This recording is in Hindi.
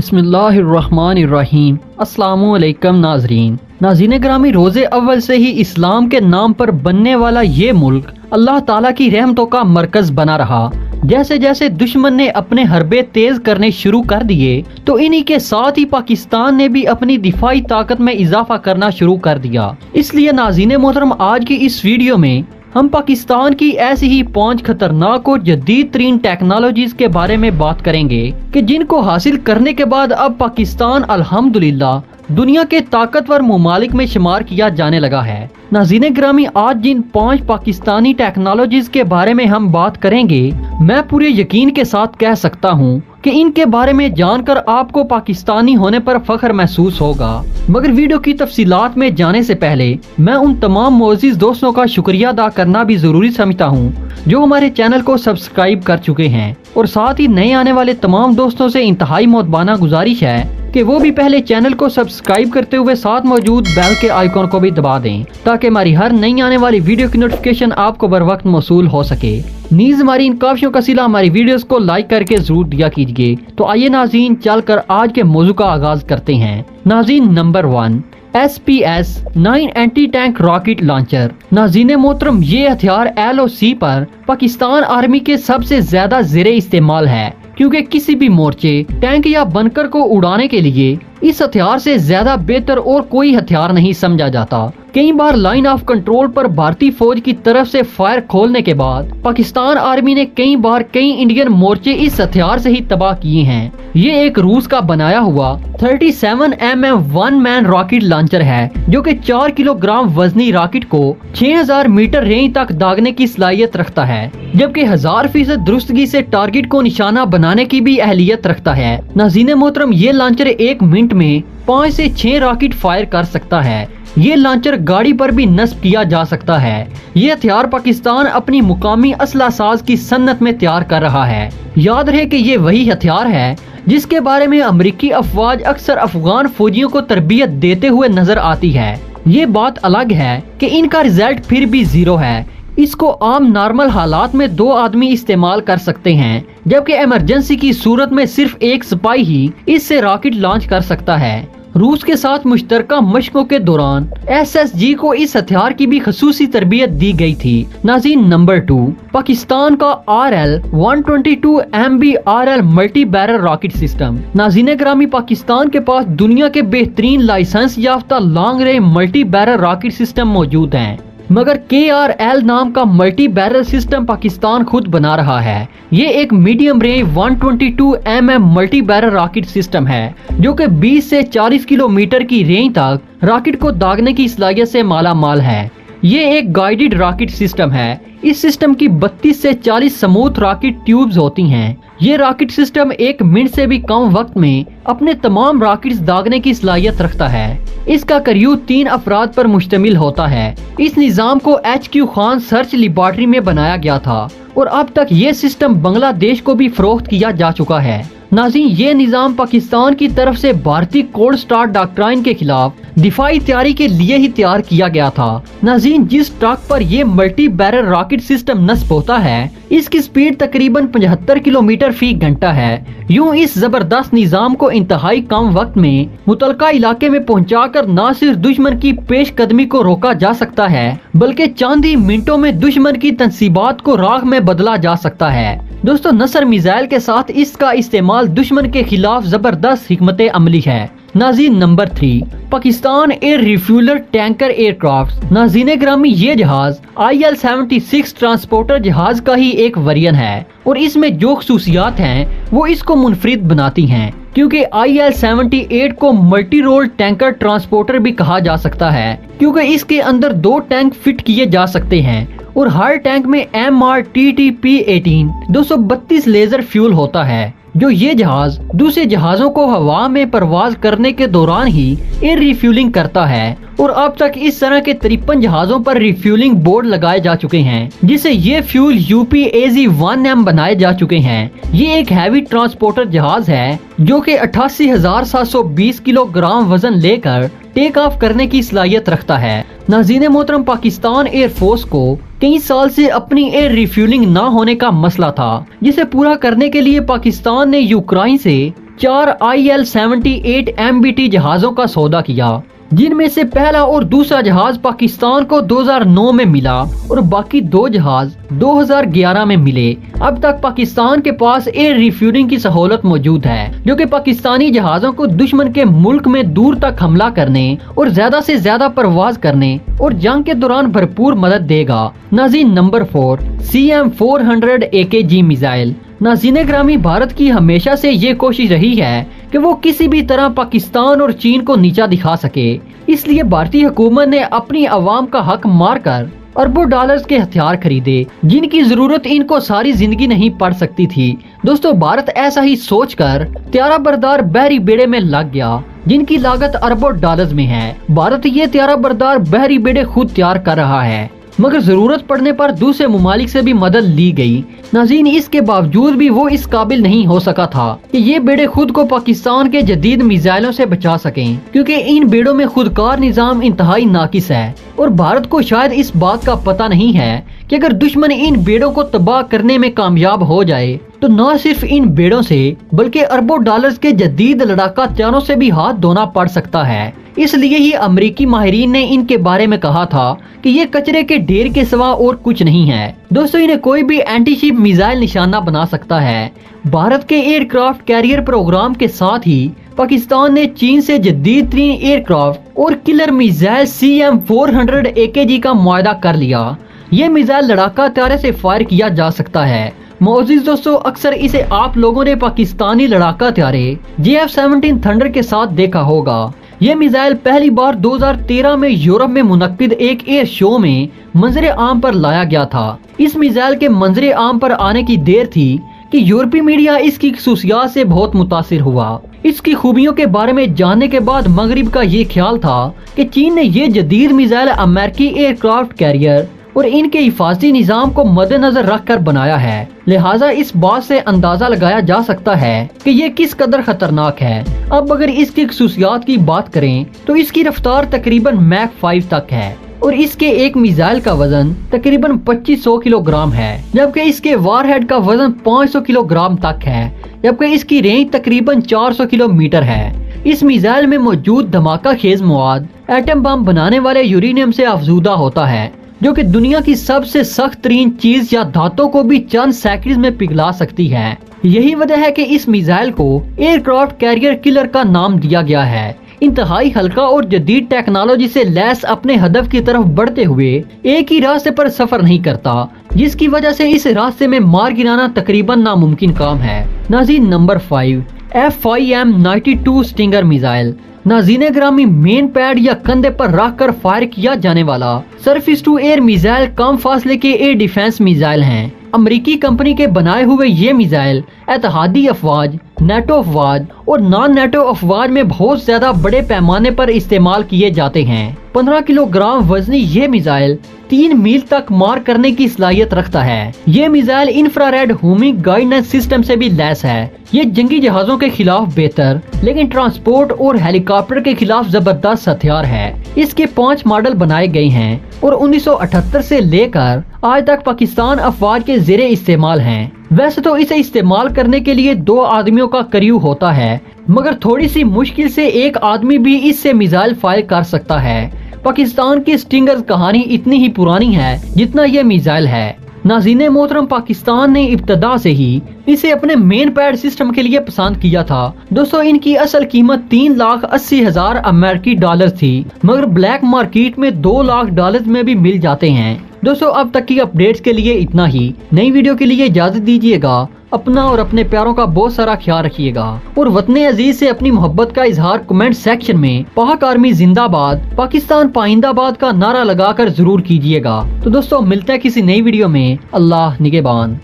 बिस्मिल्लाहिर्रहमानिर्रहीम। अस्सलामुअलैकुम नाज़रीन ग्रामी, रोज़े अव्वल से ही इस्लाम के नाम पर बनने वाला ये मुल्क अल्लाह ताला की रहमतों का मरकज बना रहा। जैसे जैसे दुश्मन ने अपने हरबे तेज करने शुरू कर दिए तो इन्हीं के साथ ही पाकिस्तान ने भी अपनी दिफाई ताकत में इजाफा करना शुरू कर दिया। इसलिए नाज़रीन मोहतरम, आज की इस वीडियो में हम पाकिस्तान की ऐसी ही 5 खतरनाक और जदीद तरीन टेक्नोलॉजीज के बारे में बात करेंगे कि जिनको हासिल करने के बाद अब पाकिस्तान अल्हम्दुलिल्लाह दुनिया के ताकतवर ममालिक में शुमार किया जाने लगा है। नाज़रीन ग्रामी, आज जिन 5 पाकिस्तानी टेक्नोलॉजीज के बारे में हम बात करेंगे, मैं पूरे यकीन के साथ कह सकता हूँ कि इनके बारे में जानकर आपको पाकिस्तानी होने पर फख्र महसूस होगा। मगर वीडियो की तफसीलात में जाने से पहले मैं उन तमाम मोअज़्ज़िज़ दोस्तों का शुक्रिया अदा करना भी जरूरी समझता हूँ जो हमारे चैनल को सब्सक्राइब कर चुके हैं, और साथ ही नए आने वाले तमाम दोस्तों से इंतहाई मोहब्बाना गुजारिश है कि वो भी पहले चैनल को सब्सक्राइब करते हुए साथ मौजूद बेल के आइकॉन को भी दबा दें ताकि हमारी हर नई आने वाली वीडियो की नोटिफिकेशन आपको बर वक्त मौसूल हो सके। नीज हमारी इन काफियों का सिला हमारी वीडियोस को लाइक करके जरूर दिया कीजिए। तो आइए नाज़रीन, चलकर आज के मौजू का आगाज करते हैं। नाज़रीन, number 1, SPS-9 anti tank rocket launcher. नाज़रीन मोहतरम, ये हथियार LOC पर पाकिस्तान आर्मी के सबसे ज्यादा ज़ेरे इस्तेमाल है, क्योंकि किसी भी मोर्चे, टैंक या बनकर को उड़ाने के लिए इस हथियार से ज्यादा बेहतर और कोई हथियार नहीं समझा जाता। कई बार लाइन ऑफ कंट्रोल पर भारतीय फौज की तरफ से फायर खोलने के बाद पाकिस्तान आर्मी ने कई बार कई इंडियन मोर्चे इस हथियार से ही तबाह किए हैं। ये एक रूस का बनाया हुआ 37mm one man rocket launcher है, जो कि 4 किलोग्राम वजनी रॉकेट को 6000 मीटर रेंज तक दागने की सलाहियत रखता है, जबकि 1000% दुरुस्तगी से टारगेट को निशाना बनाने की भी अहलियत रखता है। नाज़रीन मोहतरम, ये लॉन्चर 1 मिनट में 5 से 6 रॉकेट फायर कर सकता है। ये लॉन्चर गाड़ी पर भी नस्ब किया जा सकता है। ये हथियार पाकिस्तान अपनी मुकामी असला साज की सन्नत में तैयार कर रहा है। याद रहे कि ये वही हथियार है जिसके बारे में अमेरिकी अफवाज अक्सर अफगान फौजियों को तरबियत देते हुए नजर आती है। ये बात अलग है कि इनका रिजल्ट फिर भी 0 है। इसको आम नॉर्मल हालात में 2 आदमी इस्तेमाल कर सकते हैं, जबकि इमरजेंसी की सूरत में सिर्फ एक सिपाही ही इससे रॉकेट लॉन्च कर सकता है। रूस के साथ मुश्तरका मशकों के दौरान SSG को इस हथियार की भी खसूसी तरबियत दी गई थी। नाज़रीन, नंबर 2, पाकिस्तान का RL-122 multi barrel rocket system. नाज़रीन ग्रामी, पाकिस्तान के पास दुनिया के बेहतरीन लाइसेंस याफ्ता long range multi barrel rocket system मौजूद हैं, मगर KRL नाम का मल्टी बैरल सिस्टम पाकिस्तान खुद बना रहा है। ये एक medium range 122mm multi barrel rocket system है, जो कि 20 से 40 किलोमीटर की रेंज तक रॉकेट को दागने की सलाहियत से माला माल है। ये एक गाइडेड रॉकेट सिस्टम है। इस सिस्टम की 32 से 40 स्मूथ रॉकेट ट्यूब्स होती हैं। ये रॉकेट सिस्टम 1 मिनट से भी कम वक्त में अपने तमाम रॉकेट्स दागने की सलाहियत रखता है। इसका क्रू 3 अफराद पर मुश्तमिल होता है। इस निज़ाम को HQ खान सर्च लेबॉरेटरी में बनाया गया था और अब तक ये सिस्टम बांग्लादेश को भी फरोख्त किया जा चुका है। नाज़रीन, ये निज़ाम पाकिस्तान की तरफ से भारतीय कोल्ड स्टार डॉक्ट्राइन के खिलाफ दिफाई तैयारी के लिए ही तैयार किया गया था। नाज़रीन, जिस ट्रक पर ये मल्टी बैरल रॉकेट सिस्टम नस्ब होता है, इसकी स्पीड तकरीबन 75 किलोमीटर फी घंटा है। यूं इस जबरदस्त निज़ाम को इंतहाई कम वक्त में मुतलका इलाके में पहुंचाकर न सिर्फ दुश्मन की पेशकदमी को रोका जा सकता है, बल्कि चंद ही मिनटों में दुश्मन की तंसीबात को राख में बदला जा सकता है। दोस्तों, नसर मिसाइल के साथ इसका इस्तेमाल दुश्मन के खिलाफ जबरदस्त हिकमत अमली है। नाज़रीन, number 3, Pakistan air refueller tanker aircraft. नाज़रीन ग्रामी, ये जहाज IL-76 ट्रांसपोर्टर जहाज का ही एक वेरिएंट है, और इसमें जो खसूसियात हैं वो इसको मुनफरिद बनाती हैं, क्योंकि IL-78 को मल्टी रोल टैंकर ट्रांसपोर्टर भी कहा जा सकता है, क्योंकि इसके अंदर 2 टैंक फिट किए जा सकते हैं और हर टैंक में MRTTP-18 232 लेजर फ्यूल होता है, जो ये जहाज दूसरे जहाजों को हवा में परवाज करने के दौरान ही एयर रिफ्यूलिंग करता है। और अब तक इस तरह के 53 जहाजों पर रिफ्यूलिंग बोर्ड लगाए जा चुके हैं, जिसे ये फ्यूल UPAZ-1M बनाए जा चुके हैं। ये एक हैवी ट्रांसपोर्टर जहाज है जो कि 88,720 किलोग्राम वजन लेकर टेक ऑफ करने की सलाहियत रखता है। नाज़रीन मोहतरम, पाकिस्तान एयरफोर्स को कई साल से अपनी एयर रिफ्यूलिंग ना होने का मसला था, जिसे पूरा करने के लिए पाकिस्तान ने यूक्रेन से 4 IL-78 MBT जहाजों का सौदा किया, जिनमें से पहला और दूसरा जहाज पाकिस्तान को 2009 में मिला और बाकी 2 जहाज 2011 में मिले। अब तक पाकिस्तान के पास एयर रिफ्यूलिंग की सहूलत मौजूद है, जो कि पाकिस्तानी जहाजों को दुश्मन के मुल्क में दूर तक हमला करने और ज्यादा से ज्यादा परवाज करने और जंग के दौरान भरपूर मदद देगा। नाज़रीन, नंबर 4 CM-400 AKG मिसाइल। नाज़रीन ग्रामी, भारत की हमेशा से ये कोशिश रही है कि वो किसी भी तरह पाकिस्तान और चीन को नीचा दिखा सके, इसलिए भारतीय हुकूमत ने अपनी आवाम का हक मारकर अरबों डॉलर्स के हथियार खरीदे, जिनकी जरूरत इनको सारी जिंदगी नहीं पड़ सकती थी। दोस्तों, भारत ऐसा ही सोचकर त्यारा बरदार बहरी बेड़े में लग गया, जिनकी लागत अरबों डॉलर्स में है। भारत ये त्यारा बरदार बहरी बेड़े खुद तैयार कर रहा है, मगर जरूरत पड़ने पर दूसरे ममालिक से भी मदद ली गई। नाज़रीन, इसके बावजूद भी वो इस काबिल नहीं हो सका था कि ये बेड़े खुद को पाकिस्तान के जदीद मिसाइलों से बचा सकें, क्योंकि इन बेड़ों में खुदकार निजाम इंतहाई नाकिस है और भारत को शायद इस बात का पता नहीं है कि अगर दुश्मन इन बेड़ों को तबाह करने में कामयाब हो जाए तो न सिर्फ इन बेड़ों से बल्कि अरबों डॉलर्स के जदीद लड़ाका हथियारों से भी हाथ धोना पड़ सकता है। इसलिए ही अमेरिकी माहिरीन ने इनके बारे में कहा था कि ये कचरे के ढेर के सिवा और कुछ नहीं है। दोस्तों, इन्हें कोई भी एंटी शिप मिसाइल निशाना बना सकता है। भारत के एयरक्राफ्ट कैरियर प्रोग्राम के साथ ही पाकिस्तान ने चीन से जदीद तरीन एयरक्राफ्ट और किलर मिसाइल CM-400 AKG का मुआहदा कर लिया। ये मिसाइल लड़ाका हथियार से फायर किया जा सकता है। मोअज़्ज़िज़ दोस्तों, अक्सर इसे आप लोगों ने पाकिस्तानी लड़ाका हथियारे JF-17 थंडर के साथ देखा होगा। ये मिसाइल पहली बार 2013 में यूरोप में मुनक्किद एक एयर शो में मंजरे आम पर लाया गया था। इस मिसाइल के मंजरे आम पर आने की देर थी कि यूरोपीय मीडिया इसकी खसूसियात से बहुत मुतासिर हुआ। इसकी खूबियों के बारे में जानने के बाद मगरिब का ये ख्याल था कि चीन ने ये जदीद मिसाइल अमेरिकी एयरक्राफ्ट कैरियर और इनके हिफाजती निजाम को मद्देनजर रखकर बनाया है। लिहाजा इस बात से अंदाजा लगाया जा सकता है कि ये किस कदर खतरनाक है। अब अगर इसकी खसूसियात की बात करें तो इसकी रफ्तार तकरीबन मैक 5 तक है और इसके एक मिसाइल का वजन तकरीबन 2500 किलोग्राम है, जबकि इसके वारहेड का वजन 500 किलोग्राम तक है, जबकि इसकी रेंज तकरीबन 400 किलोमीटर है। इस मिसाइल में मौजूद धमाका खेज मवाद एटम बम बनाने वाले यूरेनियम से अफजूदा होता है, जो कि दुनिया की सबसे सख्त तरीन चीज या धातु को भी चंद सेकंड में पिघला सकती है। यही वजह है कि इस मिसाइल को एयरक्राफ्ट कैरियर किलर का नाम दिया गया है। इंतहाई हल्का और जदीद टेक्नोलॉजी से लैस अपने हदफ की तरफ बढ़ते हुए एक ही रास्ते पर सफर नहीं करता, जिसकी वजह से इस रास्ते में मार गिराना तकरीबन नामुमकिन काम है। नाज़रीन, नंबर 5 F5M-92 स्टिंगर मिसाइल। नाज़रीन ग्रामी, मेन पैड या कंधे पर रख कर फायर किया जाने वाला सरफेस टू एयर मिसाइल कम फासले के एयर डिफेंस मिसाइल हैं। अमेरिकी कंपनी के बनाए हुए ये मिसाइल इत्तेहादी अफवाज, नेटो अफवाज और नॉन नेटो अफवाज में बहुत ज्यादा बड़े पैमाने पर इस्तेमाल किए जाते हैं। 15 किलोग्राम वजनी ये मिसाइल 3 मील तक मार करने की सलाहियत रखता है। ये missile infrared homing guidance system से भी लैस है। ये जंगी जहाजों के खिलाफ बेहतर लेकिन ट्रांसपोर्ट और हेलीकॉप्टर के खिलाफ जबरदस्त हथियार है। इसके 5 मॉडल बनाए गए हैं और 1978 से लेकर आज तक पाकिस्तान अफवाज के ज़ेरे इस्तेमाल हैं। वैसे तो इसे इस्तेमाल करने के लिए 2 आदमियों का क्रू होता है, मगर थोड़ी सी मुश्किल से एक आदमी भी इससे मिसाइल फायर कर सकता है। पाकिस्तान की स्टिंगर कहानी इतनी ही पुरानी है जितना ये मिसाइल है। नाज़रीन मोहतरम, पाकिस्तान ने इब्तदा से ही इसे अपने मेन पैड सिस्टम के लिए पसंद किया था। दोस्तों, इनकी असल कीमत 3,80,000 अमेरिकी डॉलर थी, मगर ब्लैक मार्केट में 2 लाख डॉलर में भी मिल जाते हैं। दोस्तों, अब तक की अपडेट्स के लिए इतना ही। नई वीडियो के लिए इजाजत दीजिएगा। अपना और अपने प्यारों का बहुत सारा ख्याल रखिएगा और वतने अजीज से अपनी मोहब्बत का इजहार कमेंट सेक्शन में पाक आर्मी जिंदाबाद, पाकिस्तान पाइंदाबाद का नारा लगाकर जरूर कीजिएगा। तो दोस्तों, मिलते हैं किसी नई वीडियो में। अल्लाह निगहबान।